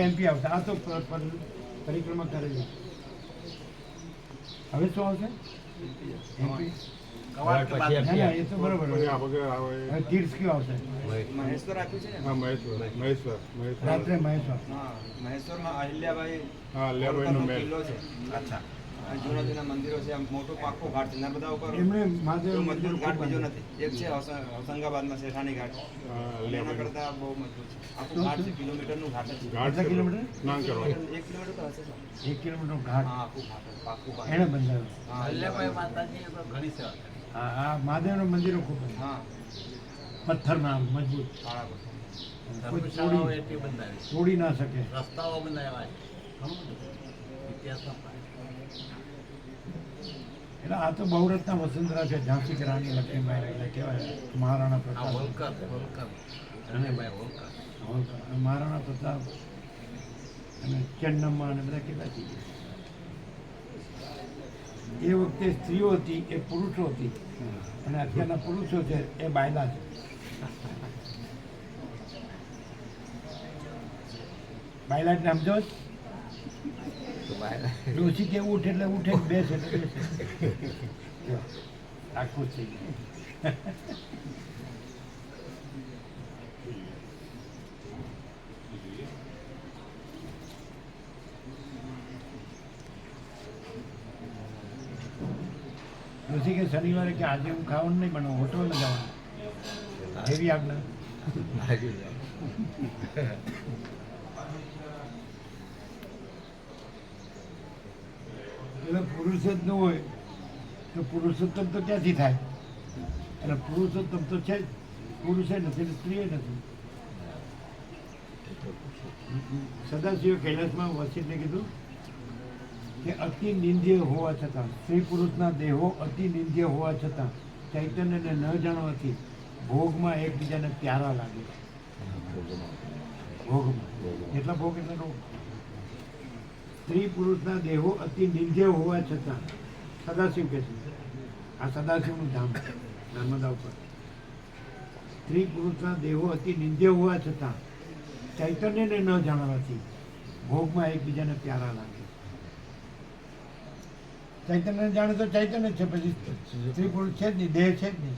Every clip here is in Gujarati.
એમપી આવશે. આ તો પરિક્રમા કરેલી. હવે શું આવશે? એમપી. ના એ તો બરોબર. હવે તીર્થ કયું આવશે? મહેશ્વર આપ્યું છે ને. હા, મહેશ્વર. રાત્રે મહેશ્વર. હા, મહેશ્વરમાં અહિલ્યાબાઈ હા, અહિલ્યાબાઈનો મહેલ. કિલ્લો છે. અચ્છા. જૂના જૂના મંદિરો છે. આમ મોટો પાક્કો ઘાટ છે. નર્મદા ઉપર એમણે મહાદેવ એટલો મજબૂત ઘાટ બીજો નથી. એક છે હોશંગાબાદમાં શેઠાણી ઘાટ. હા, એના કરતાં બહુ મજબૂત છે. આખું ઘાટ છે. કિલોમીટરનું ઘાટ છે. કેટલા કિલોમીટર? સ્નાન કરવા. 1 કિલોમીટર તો હશે સર. 1 કિલોમીટર ઘાટ. હા, આખું ઘાટ પાક્કું ઘાટ. એને બંધાવ્યું. હા, અલ્લાભાઈ માતાજીએ તો ઘણી સેવા કરી. હા હા, મહાદેવના મંદિરો ખૂબ છે. હા, પથ્થરના મજબૂત, કાળા પથ્થર. કોઈ ધર્મશાળાઓ એટલી બંધાવી, તોડી ના શકે. રસ્તાઓ બનાવ્યા છે. ઘણું બધું ઇતિહાસમાં પાય. એટલે આ તો બહુરત્ના વસુંધરા છે. ઝાંસી કે રાણી લક્ષ્મીબાઈ એટલે કહેવાય મહારાણા આ પ્રતાપ. હોલકર ધનયભાઈ હોલકર. મહારાણા પ્રતાપ અને ચેન્નમ્મા અને બધા કેટલા થઈ ગયા. એ વખતે સ્ત્રીઓ હતી એ પુરુષો હતી, અને અત્યારના પુરુષો છે એ બાયલા છે. બાયલા એટલે સમજો જ? ડોસી કે ઉઠ એટલે ઉઠે, બેસ એટલે બેસે. જો, આખું જ થઈ ગયું. ડોસી કે શનિવારે કે આજે હું ખાવાનું નહીં બનાવું, હોટલમાં જવાનું. એવી આજ્ઞા. એટલે પુરુષ જ ન હોય તો પુરુષોત્તમ તો ક્યાંથી થાય? એટલે પુરુષોત્તમ તો છે જ, પુરુષે નથી ને સ્ત્રીએ નથી. સદાશિવ કૈલાસમાં વસિષ્ઠને કીધું કે અતિ નિંદ્ય હોવા છતાં, સ્ત્રી પુરુષના દેહો અતિ નિંદ્ય હોવા છતાં ચૈતન્યને ન જાણવાથી ભોગમાં એકબીજાને પ્યારા લાગે. ભોગમાં એટલા ભોગ એટલે રોગ. સ્ત્રી પુરુષના દેહો અતિ નિંદ્ય હોવા છતાં, સદાશિવ કહે છે, આ સદાશિવનું ધામ નર્મદા ઉપર. સ્ત્રી પુરુષના દેહો અતિ નિંદ્ય હોવા છતાં ચૈતન્યને ન જાણવાથી ભોગમાં એકબીજાને પ્યારા લાગે. ચૈતન્ય જાણે તો ચૈતન્ય છે, પછી સ્ત્રી પુરુષ છે જ નહીં, દેહ છે જ નહીં.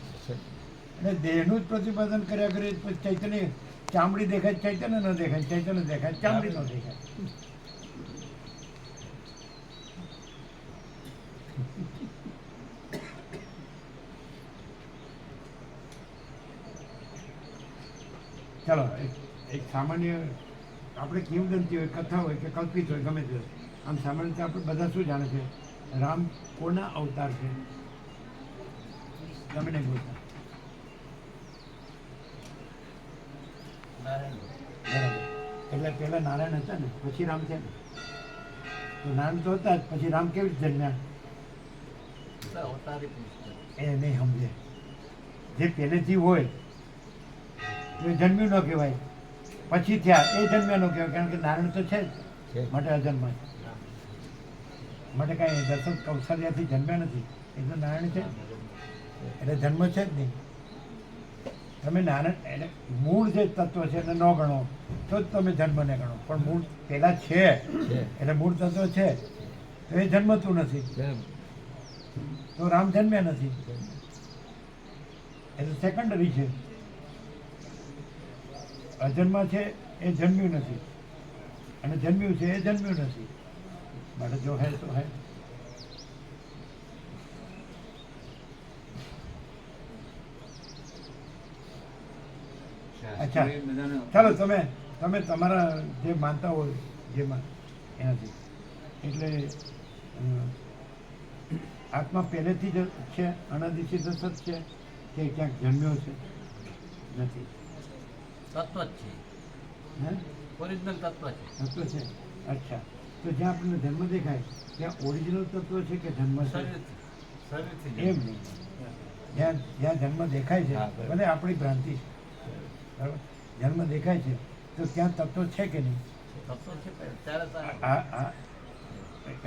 એટલે દેહનું જ પ્રતિપાદન કર્યા કરે. પછી ચૈતન્ય ચામડી દેખાય, ચૈતન્ય ન દેખાય, ચૈતન્ય દેખાય, ચામડી ન દેખાય. ચાલો એક સામાન્ય આપણે કિંવદંતી હોય, કથા હોય કે કલ્પિત હોય, ગમે તે. આમ સામાન્ય રીતે આપણે બધા શું જાણે છે? રામ કોના અવતાર છે? તમે નહીં બોલતા. બરાબર. એટલે પહેલા નારાયણ હતા ને, પછી રામ છે ને. તો નારાયણ તો હતા જ, પછી રામ કેવી રીતે જન્મ્યા? અવતારી પુરુષ. એ નહીં સમજે. જે પહેલેથી હોય એ જન્મ્યું ન કહેવાય, પછી થયા એ જન્મ્યા ન કહેવાય. કારણ કે નારાયણ તો છે જ, માટે અજન્મ છે. માટે કાંઈ દશરથ કૌશલ્યાથી જન્મ્યા નથી, એ તો નારાયણ છે. એટલે જન્મ છે જ નહીં. તમે નારાયણ એટલે મૂળ જે તત્વ છે એને ન ગણો તો જ તમે જન્મને ગણો. પણ મૂળ પહેલાં છે એટલે મૂળ તત્વ છે તો એ જન્મતું નથી, તો રામ જન્મ્યા નથી. એટલે સેકન્ડરી છે. અજન્મા છે એ જન્મ્યું નથી, અને જન્મ્યું છે એ જન્મ્યું નથી. માટે જો હે તો હે. અચ્છા, ચાલો તમે તમારા જે માનતા હોય જેમાં એનાથી. એટલે આત્મા પહેલેથી જ છે, અનાદિથી સતત છે કે ક્યાંક જન્મ્યો છે? નથી. તત્વ જ છે, હે? ઓરિજિનલ તત્વ છે. તત્વ છે. અચ્છા, તો જ્યાં આપણને જન્મ દેખાય ત્યાં ઓરિજિનલ તત્વ છે કે જન્મ છે? શરીરથી એમ નહીં. જ્યાં જન્મ દેખાય છે, ભલે આપણી ભ્રાંતિ છે, બરાબર, જન્મ દેખાય છે તો ત્યાં તત્વ છે કે નહીં? તત્વ છે ત્યારે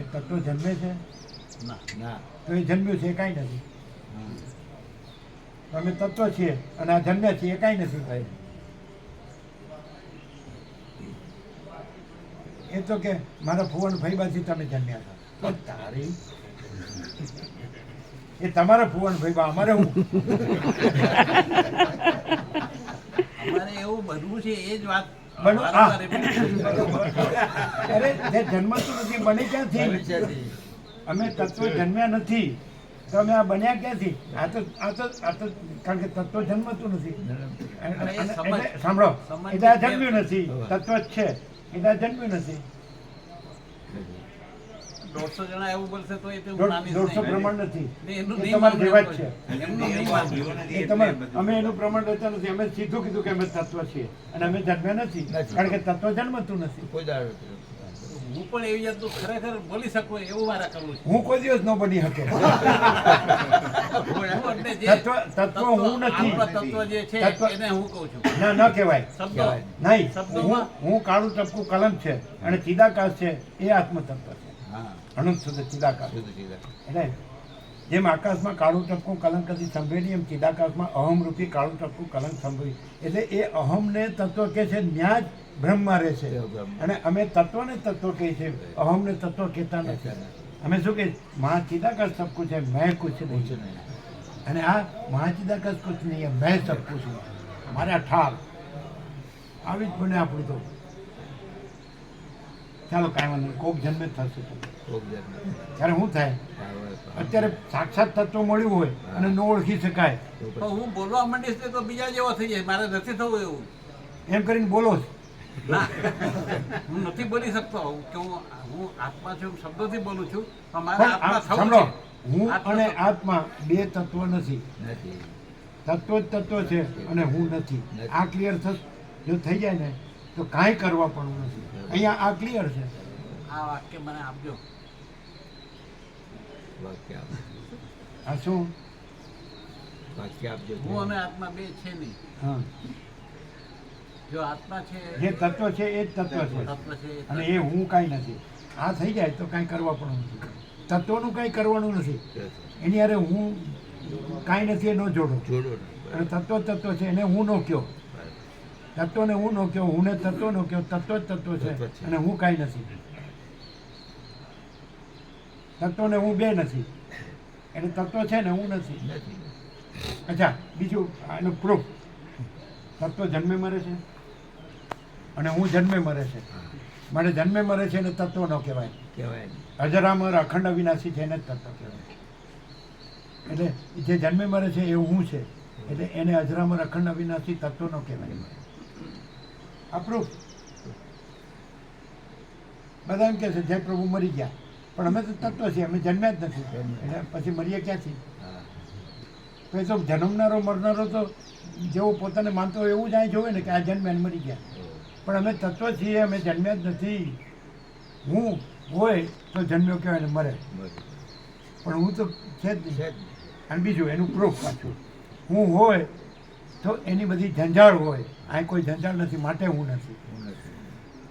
એ તત્વ જન્મે છે? ના. તો એ જન્મ્યું છે એ કાંઈ નથી. તો અમે તત્વ છીએ અને આ જન્મ્યા છીએ એ કાંઈ નથી. એ તો કે મારા ફુવન ભાઈબાથી તમે જન્મ્યા છો. તો તારી એ તમારા ફુવન ભાઈબા, અમારે હું અમારે એવું બનવું છે એ જ વાત બનવું, હા. વારંવાર repeat કરવી. અરે જે જન્મતું નથી બને ક્યાંથી? અમે તત્વો જન્મ્યા નથી તો અમે આ બન્યા ક્યાંથી? આ તો કારણ કે તત્વ જન્મતું નથી. એટલે સાંભળો, એટલે આ જન્મ્યું નથી. તત્વ જ છે એટલે આ જન્મ્યું નથી. 150 જણા એવું બોલશે તો એ તો હું માનીશ 150 નહીં. પ્રમાણ નથી. ને એનું એ નહીં તમારા જેવા જ માનવું છે. એમનું નહીં માનવું. એ તમારે અમે એનું પ્રમાણ લેતા નથી. અમે સીધું કીધું કે અમે તત્વ છીએ અને અમે જન્મ્યા નથી કારણ કે તત્વ જન્મતું નથી. હું પણ એવી જાતનું ખરેખર બોલી શકું એવું મારા કરવું છે. હું કોઈ દિવસ ન બની શકે. હું એટલે જે તત્વ હું નથી. આપણા તત્વ જે છે તત્વ- એને હું કહું છું. ના, ન કહેવાય. શબ્દો નહીં, શબ્દોમાં હું કાળું ટપકું કલમ છે અને ચિદાકાશ છે એ આત્મતત્વ છે. અનંત સુધી ચિદાકાશ. એટલે જેમ આકાશમાં કાળું ટપકું કલંક કદી સંભળે એમ ચિદાકાશમાં અહમ રૂપી કાળું ટપકું કલંક સંભળે. એટલે એ અહમને તત્વ કે છે ન્યા જ બ્રહ્મમાં રહે છે. અને અમે તત્વને તત્વ કહીએ છીએ, અહમને તત્વ કહેતા નથી. અમે શું કહીએ? મહાચિદાકાશ સબ કુછ है मैं कुछ नहीं. અને આ મહાચિદાકાશ કુછ નહીં है मैं सब कुछ हूँ. મારે આ ઠાર આવી જ બને આપણું તો. ચાલો કાંઈ વાંધો નહીં, કોક જન્મે જ થશે તો. ત્યારે શું થાય? અત્યારે સાક્ષાત તત્વ મળ્યું હોય અને ન ઓળખી શકાય તો હું બોલવા માંડીશ ને તો બીજા જેવો થઈ જાય. મારે નથી થવું એવું. એમ કરીને બોલો છો. ના, હું નથી બોલી શકતો કે હું આત્મા છું, શબ્દોથી બોલું છું. પણ મારે પણ આત્મા આ થવું સાંભળો, છે. હું આત્મા અને થવું. આત્મા બે તત્વ નથી. તત્વ જ તત્વ છે અને હું નથી. આ ક્લિયર થશે જો થઈ જાય ને તો કાંઈ કરવા પણ નથી. અહીંયા આ ક્લિયર છે. આ વાક્ય મને આપજો. આ શું? હું અને આત્મા બે છે નહીં. હા, જો આત્મા છે જે તત્વ છે એ જ તત્વ છે તત્વ છે એ અને એ હું કાંઈ નથી. આ થઈ જાય તો કાંઈ કરવા પણ નથી. તત્વનું કાંઈ કરવાનું નથી. એની હારે હું કાંઈ નથી એ ન જોડો. અને તત્વ તત્વ છે એને હું નો કયો. તત્વને હું નો કયો, હું ને તત્વ નો કયો. તત્વ જ તત્વ છે અને હું કાંઈ નથી. તત્વને હું બે નથી. એટલે તત્વ છે ને હું નથી. અચ્છા, બીજું એનું પ્રૂફ. તત્વ જન્મે મરે છે અને હું જન્મે મરે છે. મારે જન્મે મરે છે ને તત્વ ન કહેવાય. અજરામર અખંડ અવિનાશી છે એને જ તત્વ કહેવાય. એટલે જે જન્મે મરે છે એ હું છે એટલે એને અજરામર અખંડ અવિનાશી તત્વ ન કહેવાય. આ પ્રૂફ. બધા એમ કહે છે જય પ્રભુ મરી ગયા પણ અમે તો તત્વ છીએ, અમે જન્મ્યા જ નથી. એટલે પછી મરીએ ક્યાંથી? તો એ તો જન્મનારો મરનારો તો જેવો પોતાને માનતો હોય એવું જ અહીં જોવે ને કે આ જન્મ્યા ને મરી ગયા. પણ અમે તત્વ છીએ, અમે જન્મ્યા જ નથી. હું હોય તો જન્મ્યો કહેવાય ને મરે, પણ હું તો છે જ નહીં. અને બીજું એનું પ્રૂફ પાછું, હું હોય તો એની બધી જંજાળ હોય. અહીં કોઈ જંજાળ નથી માટે હું નથી.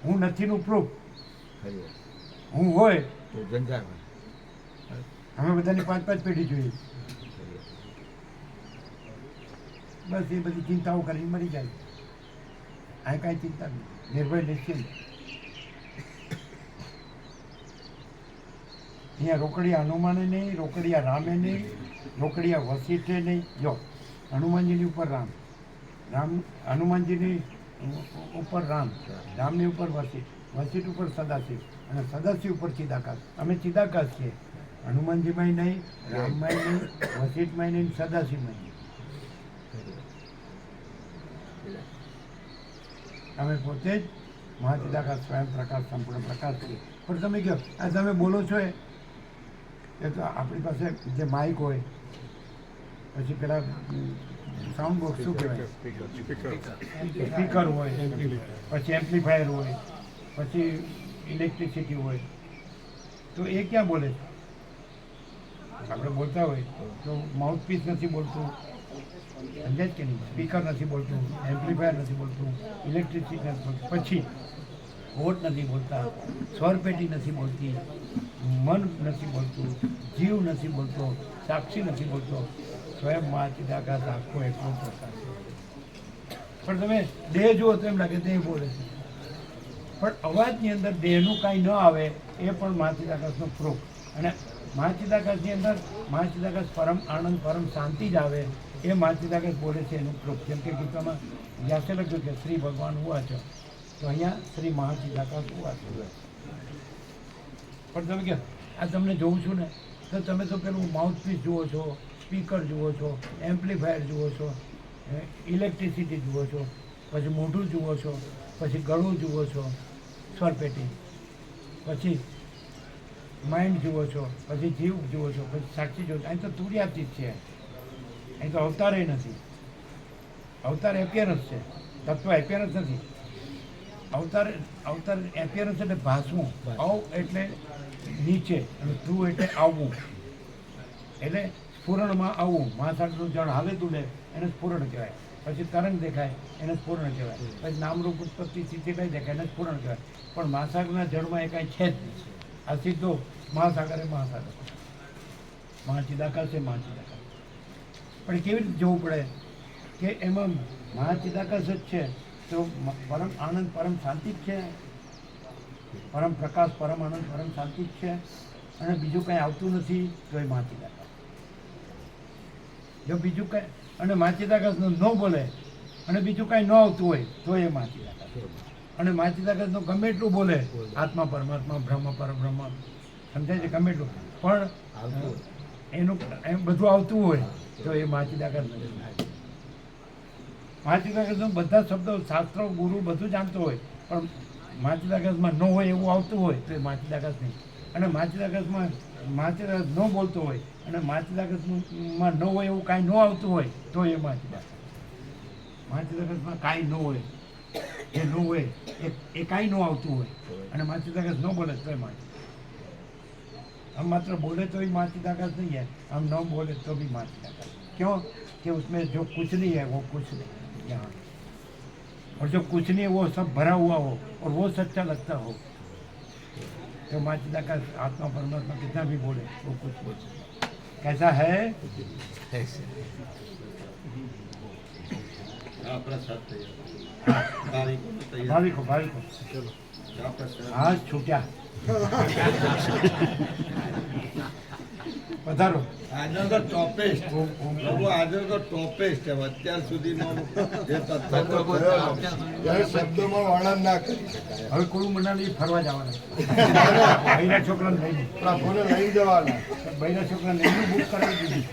હું નથીનું પ્રૂફ. હું હોય અમે બધાની 5-5 પેઢી જોઈએ. બસ એ બધી ચિંતાઓ કરીને મરી જાય. આ કાંઈ ચિંતા નહીં, નિર્ભય નિશ્ચિંત. અહીંયા રોકડિયા હનુમાને નહીં, રોકડિયા રામે નહીં, રોકડિયા વશિષ્ઠે નહીં. જો હનુમાનજીની ઉપર રામ, હનુમાનજીની ઉપર રામ, રામની ઉપર વશિષ્ઠ, વશિષ્ઠ ઉપર સદાશિવ અને સદાશિવ ઉપર ચિદાકાશ. અમે ચિદાકાશ છીએ. હનુમાનજીમાંય નહીં, રામમાંય નહીં, વશિષ્ઠમાંય નહીં, સદાશિવમાંય નહીં. અમે પોતે જ મહાચિદાકાશ સ્વયં પ્રકાશ સંપૂર્ણ પ્રકાશ છીએ. પણ તમે કહો આ તમે બોલો છો એ તો આપણી પાસે જે માઇક હોય, પછી પેલા સાઉન્ડ બોક્સ શું કહેવાય, સ્પીકર હોય, પછી એમ્પ્લીફાયર હોય, પછી ઇલેક્ટ્રિસિટી હોય, તો એ ક્યાં બોલે છે? આપણે બોલતા હોય તો માઉથપીસ નથી બોલતું, સમજાય કે નહીં? સ્પીકર નથી બોલતું, એમ્પ્લીફાયર નથી બોલતું, ઇલેક્ટ્રિસિટી નથી બોલતું, પછી હોટ નથી બોલતા, સ્વરપેટી નથી બોલતી, મન નથી બોલતું, જીવ નથી બોલતો, સાક્ષી નથી બોલતો. સ્વયં મહાચિદાકાશ આખો એકલો પ્રકાશ. પણ તમે દેહ જુઓ તો એમ લાગે દેહ બોલે છે. પણ અવાજની અંદર દેહનું કાંઈ ન આવે એ પણ મહાચિદાકાશનો પ્રૂફ. અને મહાચિદાકાશની અંદર મહાચિદાકાશ પરમ આનંદ પરમ શાંતિ જ આવે એ મહાચિદાકાશ બોલે છે એનું પ્રૂફ. જેમ કે ગીતામાં વ્યાસે લખ્યું કે શ્રી ભગવાન હુઆ છે, તો અહીંયા શ્રી મહાચિદાકાશ હુઆ છે. પણ તમે કે આ તમને જોઉં છું ને તો તમે તો પેલું માઉથપીસ જુઓ છો, સ્પીકર જુઓ છો, એમ્પ્લીફાયર જુઓ છો, ઇલેક્ટ્રિસિટી જુઓ છો, પછી મોઢું જુઓ છો, પછી ગળું જુઓ છો, સ્વરપેટી, પછી માઇન્ડ જુઓ છો, પછી જીવ જુઓ છો, પછી સાક્ષી જુઓ છો. અહીં તો તુર્યાતીત છે, અહીં તો અવતારે નથી. અવતાર એપિયરન્સ છે, તત્વ એપિયરન્સ નથી. અવતાર એપિયરન્સ એટલે ભાસવું, અવ એટલે નીચે અને ધ્રુવ એટલે આવવું, એટલે સ્ફુરણમાં આવવું. મહાસાગરનું જળ હાલે તુલે એને સ્ફુરણ કહેવાય. પછી તરંગ દેખાય એને સ્ફુરણ કહેવાય. પછી નામરૂપ ઉત્પત્તિ સ્થિતિ કઈ દેખાય એને સ્ફુરણ કહેવાય. પણ મહાસાગરના જળમાં એ કાંઈ છે જ નહીં. આ સીધો મહાસાગર એ મહાસાગર, મહાચિદાકાશ એ મહાચિદાકાશ. પણ એ કેવી રીતે જોવું પડે કે એમાં મહાચિદાકાશ જ છે તો પરમ આનંદ પરમ શાંતિ જ છે, પરમ પ્રકાશ પરમ આનંદ પરમ શાંતિ જ છે, અને બીજું કંઈ આવતું નથી તો એ મહાચિદાકાશ. જો બીજું કંઈ અને મહાચિદાકાશનો ન બોલે અને બીજું કાંઈ ન આવતું હોય તો એ મહાચિદાકાશ. અને મહાચિદાકાશનો ગમે એટલું બોલે આત્મા પરમાત્મા બ્રહ્મ પરબ્રહ્મ સમજાય છે ગમે એટલું, પણ એનું એમ બધું આવતું હોય તો એ મહાચિદાકાશ નથી. મહાચિદાકાશનો બધા શબ્દો શાસ્ત્રો ગુરુ બધું જાણતો હોય પણ મહાચિદાકાશમાં ન હોય એવું આવતું હોય તો એ મહાચિદાકાશ નહીં. અને મહાચિદાકાશમાં મહાચિદાકાશ ન બોલતો હોય અને મહાચિદાકાશમાં ન હોય એવું કાંઈ ન આવતું હોય તો એ મહાચિદાકાશ. મહાચિદાકાશમાં કાંઈ ન હોય, જે ન હોય એ કાંઈ ન આવતું હોય અને મહાચિદાકાશ ન બોલે તો એ મહાચિદાકાશ. हम मात्र बोले तो ही महाचिदाकाश नहीं है, हम न बोले तो भी महाचिदाकाश. क्यों कि उसमें जो कुछ नहीं है वो कुछ नहीं यहाँ, और जो कुछ नहीं है वो सब भरा हुआ हो और वो सच्चा लगता हो तो महाचिदाकाश आत्मा परमात्मा कितना भी बोले वो कुछ नहीं. कैसा है भाविको आज छूट्या પધારો. આગળ તો ટોપેસ્ટ પ્રભુ આગળ તો ટોપેસ્ટ છે અત્યાર સુધીનો જે તત્વ એ શબ્દોમાં વર્ણન ના કરી શકાય. હવે કુલુ મનાલી ફરવા જવાના બૈરા છોકરાને લઈને પ્રભુને લઈ જવાના. બૈરા છોકરાને એનું બુક કરાવી દીધી.